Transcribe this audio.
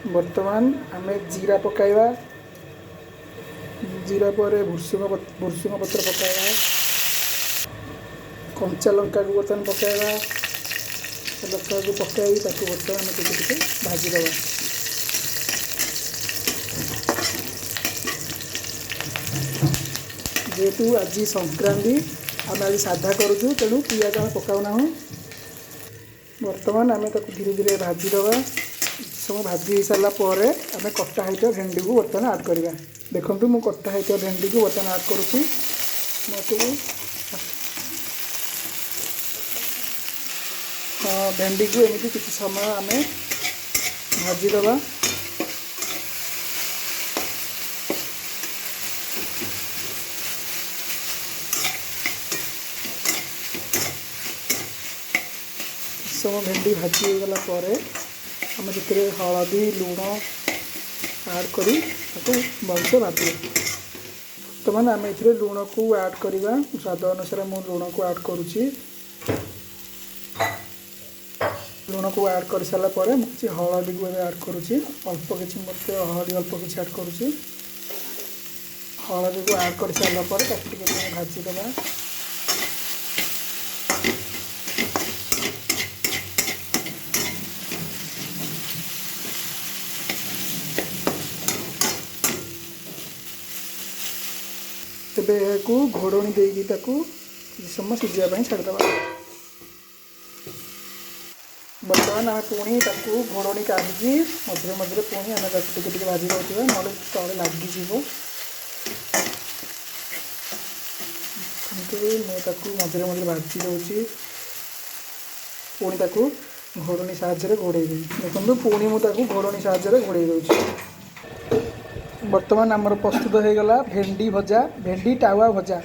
बर्तमान आम जीरा पकाइबा। जीरा पर भुर्सुंग पत्र पकाइबा। कंचा लंका को बर्तमान पकाइबा। लंका को पकाई ताकू बर्तमान आम टिके भाजीदबा। जेहेतु आज संक्रांति आम आज साधा करूँ तेणु पियाज आम पकाऊना। बर्तमान आम धीरे धीरे भाजीदबा। समय भाजी हो सारा पर आम कटा होता भेंडी को बर्तमान आड करवा। देखो मु कटा होता भेंडी को बर्तमान आड करुँची। भेंडी को एमती किसी समय आम भाजीदबा। समय भेंडी भाजी हो गला आम जो हलदी लुण आड करी भलसे भाज। बर्तमान आम ए लुण को आड करवा। स्वाद अनुसार मु लुण को आड करुँची। लुण को आड कर सारापर किसी हलदी को आड करुँची। अल्प किसी मत हलदी अल्प किसी आड करुँची। हलदी को आड कर सारापर भाजीदबा। तेबे को घोड़नी देकी किसी समय सिझापी छाड़दबा। बर्तमान आम पुणी घोड़नी काढ़ी मझे मझे पुणी आम टे भाजी रखा ना तले लगिज। मुझे मझे मझे भाजी दूसरी पुणी घोड़नी साहाय्य घोड़े देखो पुणी मुझे घोड़नी साहाय्य घोड़े दूसरी। बर्तमान आमर प्रस्तुत हो गला भेंडी भजा। भेंडी टावा भजा।